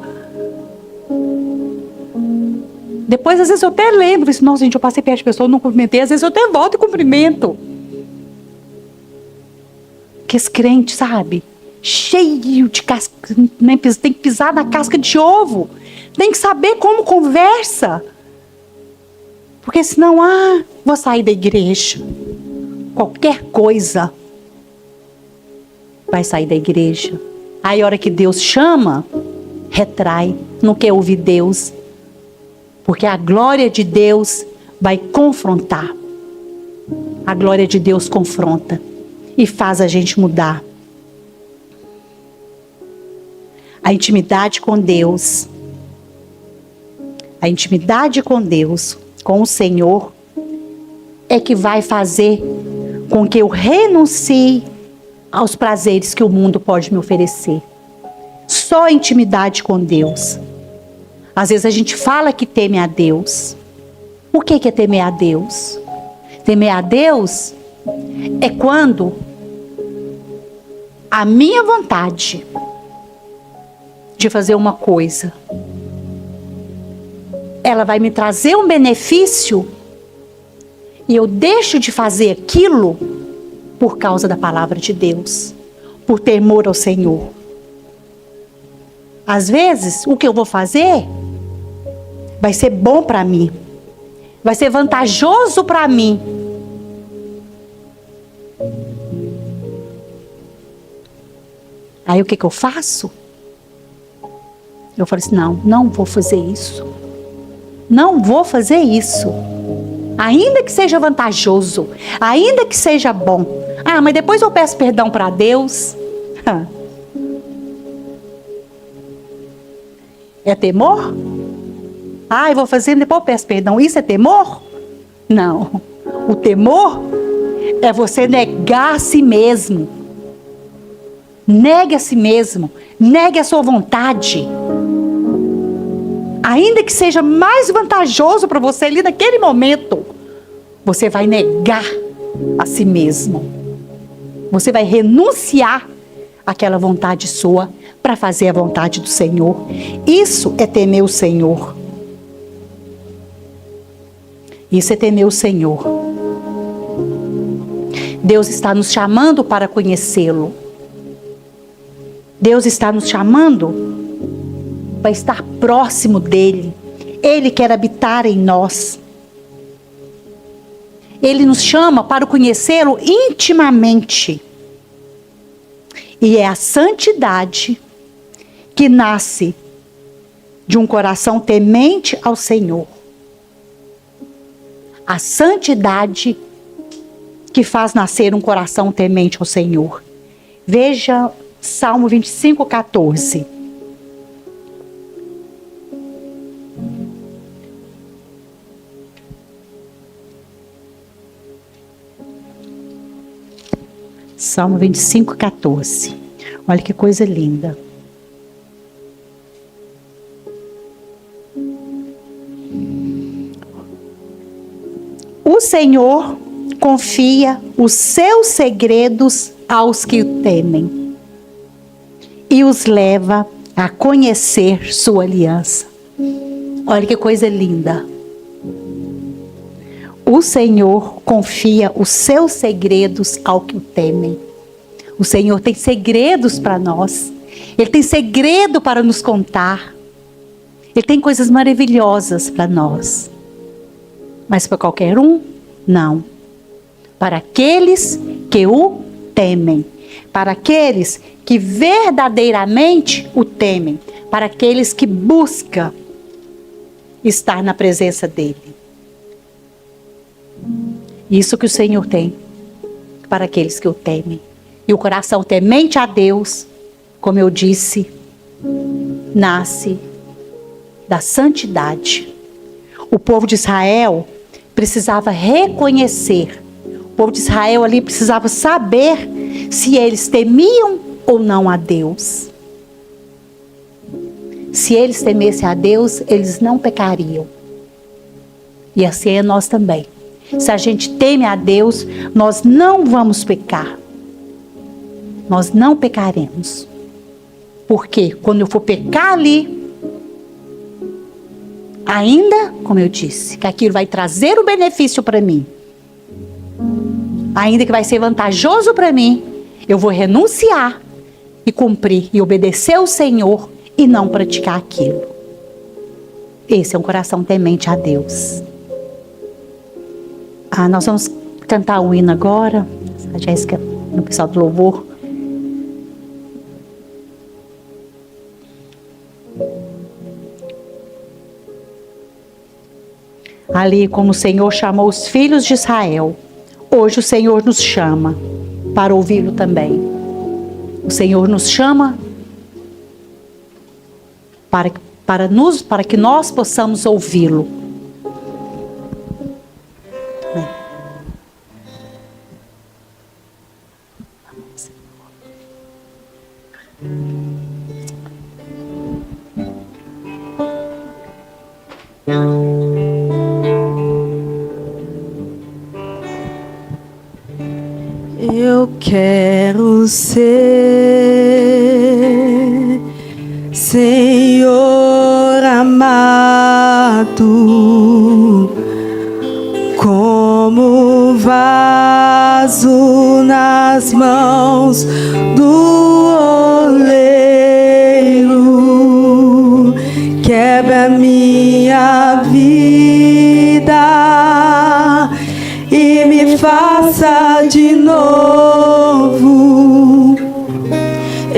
Depois, às vezes, eu até lembro, assim, nossa, gente, eu passei perto de pessoa, não cumprimentei. Às vezes eu até volto e cumprimento. Que esse crente, sabe? Cheio de casca, né? Tem que pisar na casca de ovo. Tem que saber como conversa. Porque senão, vou sair da igreja. Qualquer coisa vai sair da igreja. Aí, a hora que Deus chama, retrai. Não quer ouvir Deus. Porque a glória de Deus vai confrontar. A glória de Deus confronta e faz a gente mudar. A intimidade com Deus, com o Senhor, é que vai fazer com que eu renuncie aos prazeres que o mundo pode me oferecer. Só a intimidade com Deus. Às vezes a gente fala que teme a Deus. O que é temer a Deus? Temer a Deus é quando a minha vontade de fazer uma coisa, ela vai me trazer um benefício e eu deixo de fazer aquilo por causa da palavra de Deus, por temor ao Senhor. Às vezes, o que eu vou fazer vai ser bom para mim. Vai ser vantajoso para mim. Aí o que eu faço? Eu falo assim, não vou fazer isso. Não vou fazer isso. Ainda que seja vantajoso. Ainda que seja bom. Mas depois eu peço perdão para Deus. É temor? Eu vou fazer, depois eu peço perdão. Isso é temor? Não. O temor é você negar a si mesmo. Negue a si mesmo. Negue a sua vontade. Ainda que seja mais vantajoso para você ali naquele momento, você vai negar a si mesmo. Você vai renunciar àquela vontade sua para fazer a vontade do Senhor. Isso é temer o Senhor. Isso é temer o Senhor. Deus está nos chamando para conhecê-lo. Deus está nos chamando para estar próximo dEle. Ele quer habitar em nós. Ele nos chama para conhecê-lo intimamente. E é a santidade que nasce de um coração temente ao Senhor. A santidade que faz nascer um coração temente ao Senhor. Veja Salmo 25, 14. Salmo 25, 14. Olha que coisa linda. O Senhor confia os seus segredos aos que o temem e os leva a conhecer sua aliança. Olha que coisa linda. O Senhor confia os seus segredos ao que o temem. O Senhor tem segredos para nós. Ele tem segredo para nos contar. Ele tem coisas maravilhosas para nós. Mas para qualquer um, não. Para aqueles que o temem. Para aqueles que verdadeiramente o temem. Para aqueles que buscam estar na presença dele. Isso que o Senhor tem para aqueles que o temem. E o coração temente a Deus, como eu disse, nasce da santidade. O povo de Israel precisava reconhecer. O povo de Israel ali precisava saber se eles temiam ou não a Deus. Se eles temessem a Deus, eles não pecariam. E assim é nós também. Se a gente teme a Deus, nós não vamos pecar. Nós não pecaremos. Porque quando eu for pecar ali, ainda, como eu disse, que aquilo vai trazer o benefício para mim, ainda que vai ser vantajoso para mim, eu vou renunciar e cumprir e obedecer ao Senhor e não praticar aquilo. Esse é um coração temente a Deus. Nós vamos cantar o hino agora. A Jéssica, o pessoal do louvor. Ali, como o Senhor chamou os filhos de Israel, hoje o Senhor nos chama para ouvi-lo também. O Senhor nos chama para que nós possamos ouvi-lo. Eu quero ser, Senhor amado, como vaso nas mãos do oleiro. Quebra minha vida e me faça de novo.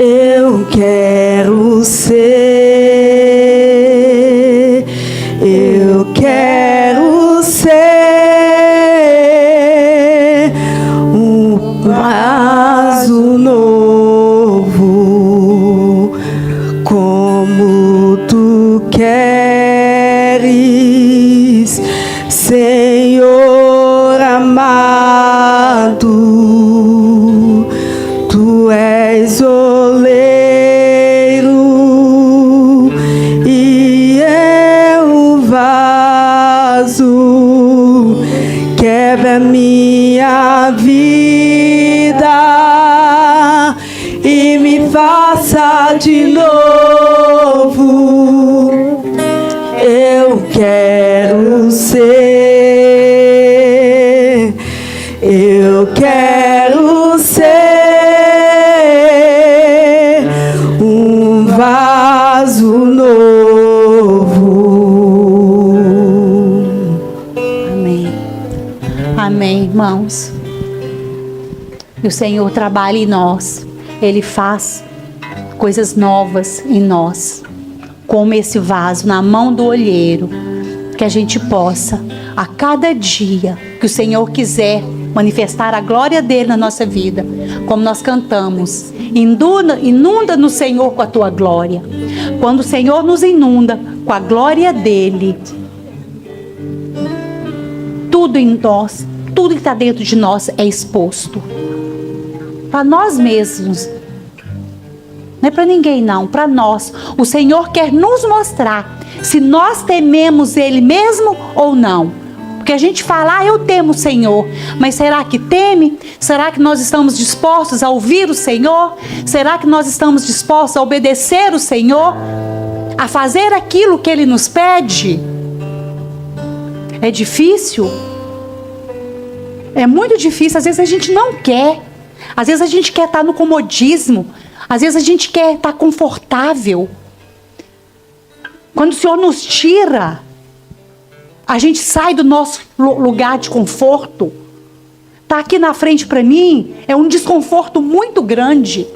Eu quero ser, eu quero ser um vaso novo, como tu queres, Senhor amado. Tu és oleiro e eu vaso. Quebra minha vida e me faça de novo. Eu quero ser, eu quero ser um vaso novo. Amém. Amém, irmãos. E o Senhor trabalha em nós. Ele faz coisas novas em nós. Como esse vaso na mão do olheiro. Que a gente possa, a cada dia que o Senhor quiser manifestar a glória dele na nossa vida, como nós cantamos, inunda no Senhor com a tua glória. Quando o Senhor nos inunda com a glória dele, tudo em nós, tudo que está dentro de nós é exposto para nós mesmos. Não é para ninguém não, para nós. O Senhor quer nos mostrar se nós tememos Ele mesmo ou não. Porque a gente fala, eu temo o Senhor, mas será que teme? Será que nós estamos dispostos a ouvir o Senhor? Será que nós estamos dispostos a obedecer o Senhor? A fazer aquilo que Ele nos pede? É difícil? É muito difícil, às vezes a gente não quer. Às vezes a gente quer estar no comodismo. Às vezes a gente quer estar confortável. Quando o Senhor nos tira, a gente sai do nosso lugar de conforto. Está aqui na frente para mim, é um desconforto muito grande.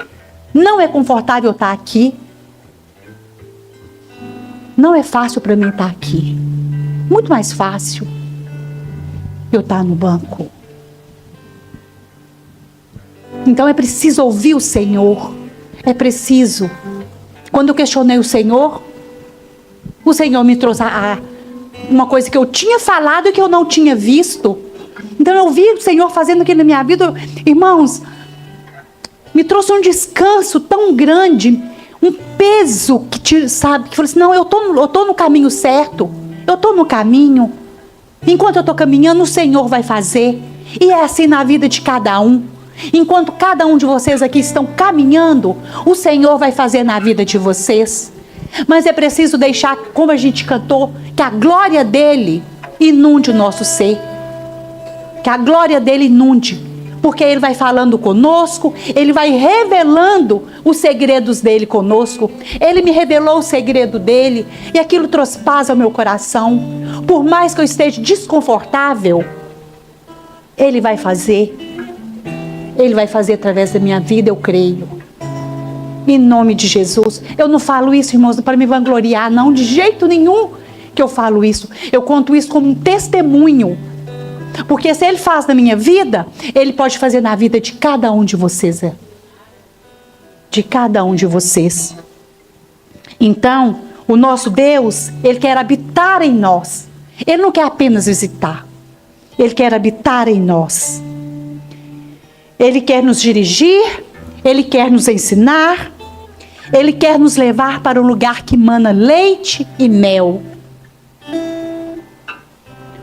Não é confortável estar aqui. Não é fácil para mim estar aqui. Muito mais fácil eu estar no banco. Então é preciso ouvir o Senhor. É preciso Quando eu questionei o Senhor me trouxe uma coisa que eu tinha falado e que eu não tinha visto. Então eu vi o Senhor fazendo aquilo na minha vida. Irmãos, me trouxe um descanso tão grande, um peso que falou assim, não, eu tô no caminho certo, eu tô no caminho. Enquanto eu tô caminhando, o Senhor vai fazer. E é assim na vida de cada um. Enquanto cada um de vocês aqui estão caminhando, o Senhor vai fazer na vida de vocês. Mas é preciso deixar, como a gente cantou, que a glória dele inunde o nosso ser. Que a glória dele inunde. Porque ele vai falando conosco, ele vai revelando os segredos dele conosco. Ele me revelou o segredo dele e aquilo trouxe paz ao meu coração. Por mais que eu esteja desconfortável, ele vai fazer. Ele vai fazer através da minha vida, eu creio. Em nome de Jesus. Eu não falo isso, irmãos, para me vangloriar, não, de jeito nenhum que eu falo isso. Eu conto isso como um testemunho. Porque se ele faz na minha vida, ele pode fazer na vida de cada um de vocês. De cada um de vocês. Então, o nosso Deus, ele quer habitar em nós. Ele não quer apenas visitar. Ele quer habitar em nós. Ele quer nos dirigir, ele quer nos ensinar, ele quer nos levar para um lugar que mana leite e mel.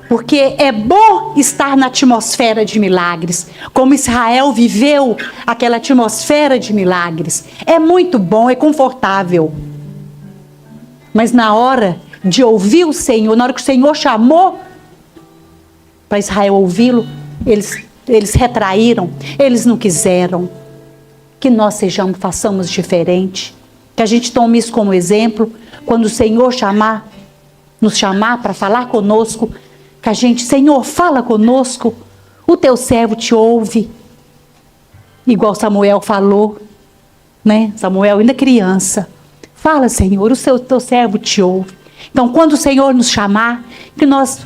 Porque é bom estar na atmosfera de milagres, como Israel viveu aquela atmosfera de milagres. É muito bom, é confortável. Mas na hora de ouvir o Senhor, na hora que o Senhor chamou para Israel ouvi-lo, eles retraíram, eles não quiseram. Que nós façamos diferente, que a gente tome isso como exemplo, quando o Senhor nos chamar para falar conosco, que a gente, Senhor, fala conosco, o teu servo te ouve, igual Samuel falou, né? Samuel ainda criança, fala, Senhor, o teu servo te ouve. Então, quando o Senhor nos chamar, que nós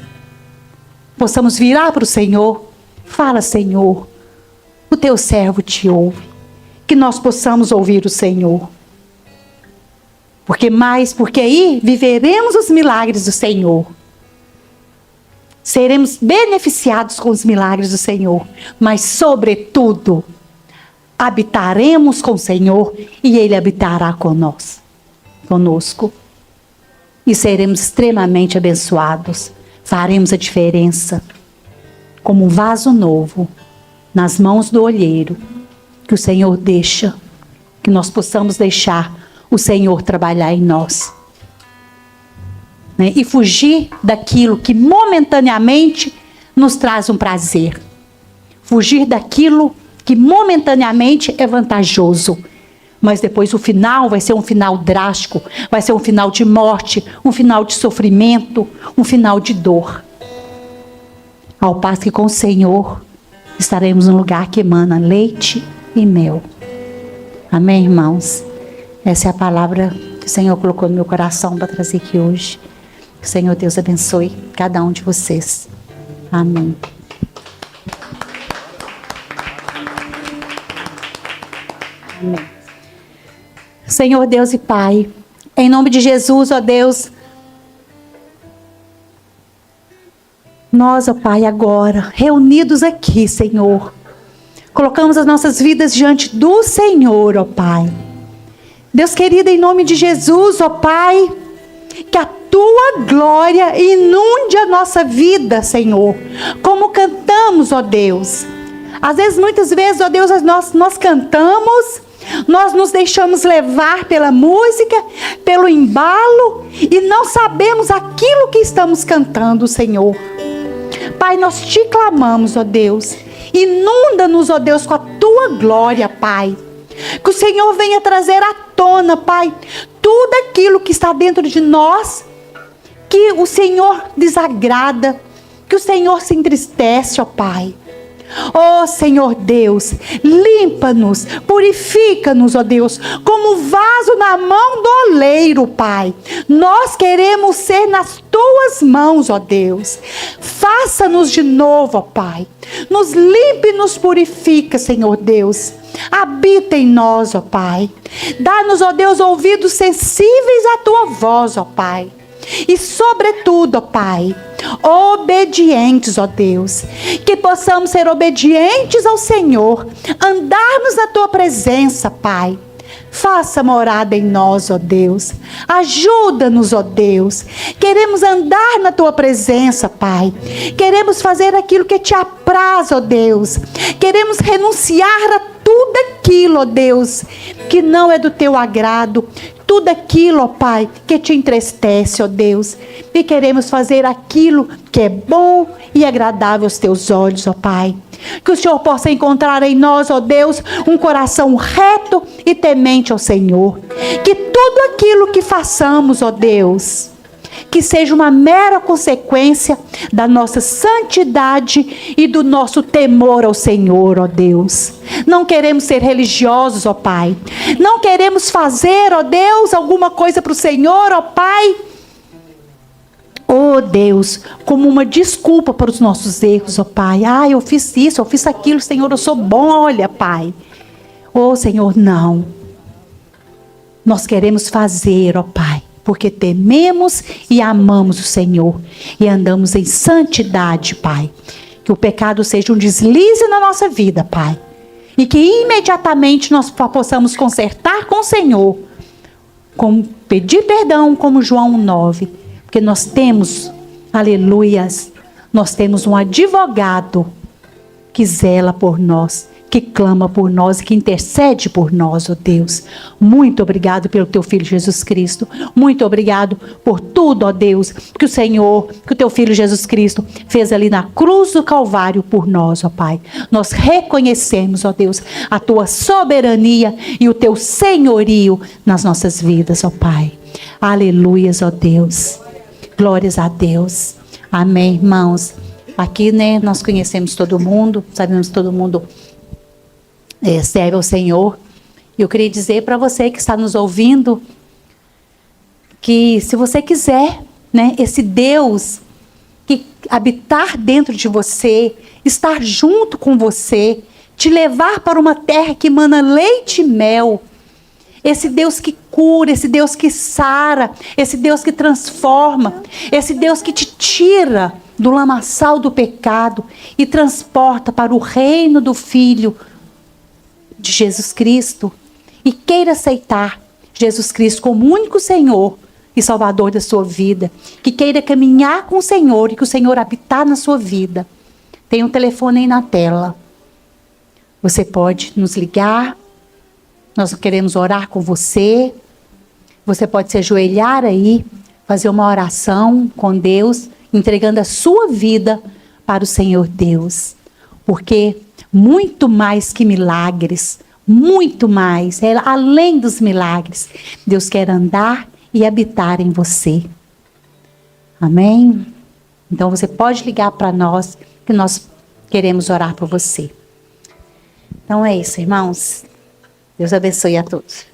possamos virar para o Senhor, fala, Senhor, o teu servo te ouve. Que nós possamos ouvir o Senhor. Porque aí viveremos os milagres do Senhor. Seremos beneficiados com os milagres do Senhor. Mas, sobretudo, habitaremos com o Senhor e Ele habitará conosco. E seremos extremamente abençoados. Faremos a diferença. Como um vaso novo nas mãos do olheiro, que o Senhor deixa, que nós possamos deixar o Senhor trabalhar em nós, né? E fugir daquilo que momentaneamente nos traz um prazer, fugir daquilo que momentaneamente é vantajoso, mas depois o final vai ser um final drástico, vai ser um final de morte, um final de sofrimento, um final de dor. Ao passo que com o Senhor estaremos num lugar que emana leite e mel. Amém, irmãos? Essa é a palavra que o Senhor colocou no meu coração para trazer aqui hoje. Que o Senhor Deus abençoe cada um de vocês. Amém. Amém. Senhor Deus e Pai, em nome de Jesus, ó Deus, nós, ó Pai, agora, reunidos aqui, Senhor, colocamos as nossas vidas diante do Senhor, ó Pai. Deus querido, em nome de Jesus, ó Pai, que a Tua glória inunde a nossa vida, Senhor. Como cantamos, ó Deus. Às vezes, muitas vezes, ó Deus, nós cantamos, nós nos deixamos levar pela música, pelo embalo, e não sabemos aquilo que estamos cantando, Senhor. Pai, nós te clamamos, ó Deus, inunda-nos, ó Deus, com a Tua glória, Pai. Que o Senhor venha trazer à tona, Pai, tudo aquilo que está dentro de nós, que o Senhor desagrada, que o Senhor se entristece, ó Pai. Oh Senhor Deus, limpa-nos, purifica-nos, ó Deus, como vaso na mão do oleiro, Pai. Nós queremos ser nas tuas mãos, ó Deus. Faça-nos de novo, ó Pai. Nos limpe e nos purifica, Senhor Deus. Habita em nós, ó Pai. Dá-nos, ó Deus, ouvidos sensíveis à tua voz, ó Pai. E sobretudo, ó Pai, obedientes, ó Deus, que possamos ser obedientes ao Senhor, andarmos na tua presença, Pai. Faça morada em nós, ó Deus. Ajuda-nos, ó Deus. Queremos andar na tua presença, Pai. Queremos fazer aquilo que te apraz, ó Deus. Queremos renunciar a tudo aquilo, ó Deus, que não é do teu agrado. Tudo aquilo, ó Pai, que te entristece, ó Deus. E queremos fazer aquilo que é bom e agradável aos teus olhos, ó Pai. Que o Senhor possa encontrar em nós, ó Deus, um coração reto e temente ao Senhor. Que tudo aquilo que façamos, ó Deus, que seja uma mera consequência da nossa santidade e do nosso temor ao Senhor, ó Deus. Não queremos ser religiosos, ó Pai. Não queremos fazer, ó Deus, alguma coisa para o Senhor, ó Pai. Oh Deus, como uma desculpa para os nossos erros, ó Pai. Ah, eu fiz isso, eu fiz aquilo, Senhor, eu sou bom, olha, Pai. Oh Senhor, não. Nós queremos fazer, ó Pai, porque tememos e amamos o Senhor e andamos em santidade, Pai. Que o pecado seja um deslize na nossa vida, Pai. E que imediatamente nós possamos consertar com o Senhor, pedir perdão, como João 9. Porque nós temos, aleluias, nós temos um advogado que zela por nós, que clama por nós, que intercede por nós, ó Deus. Muito obrigado pelo teu Filho Jesus Cristo. Muito obrigado por tudo, ó Deus, que o Senhor, que o teu Filho Jesus Cristo fez ali na cruz do Calvário por nós, ó Pai. Nós reconhecemos, ó Deus, a tua soberania e o teu senhorio nas nossas vidas, ó Pai. Aleluias, ó Deus. Glórias a Deus. Amém, irmãos. Aqui, né, nós conhecemos todo mundo, sabemos que todo mundo serve ao Senhor. E eu queria dizer para você que está nos ouvindo, que se você quiser, né, esse Deus que habitar dentro de você, estar junto com você, te levar para uma terra que emana leite e mel, esse Deus que cura, esse Deus que sara, esse Deus que transforma, esse Deus que te tira do lamaçal do pecado e transporta para o reino do Filho de Jesus Cristo, e queira aceitar Jesus Cristo como único Senhor e Salvador da sua vida, que queira caminhar com o Senhor e que o Senhor habitar na sua vida, tem um telefone aí na tela. Você pode nos ligar. Nós queremos orar com você. Você pode se ajoelhar aí, fazer uma oração com Deus, entregando a sua vida para o Senhor Deus. Porque muito mais que milagres, muito mais, além dos milagres, Deus quer andar e habitar em você. Amém? Então você pode ligar para nós, que nós queremos orar por você. Então é isso, irmãos. Deus abençoe a todos.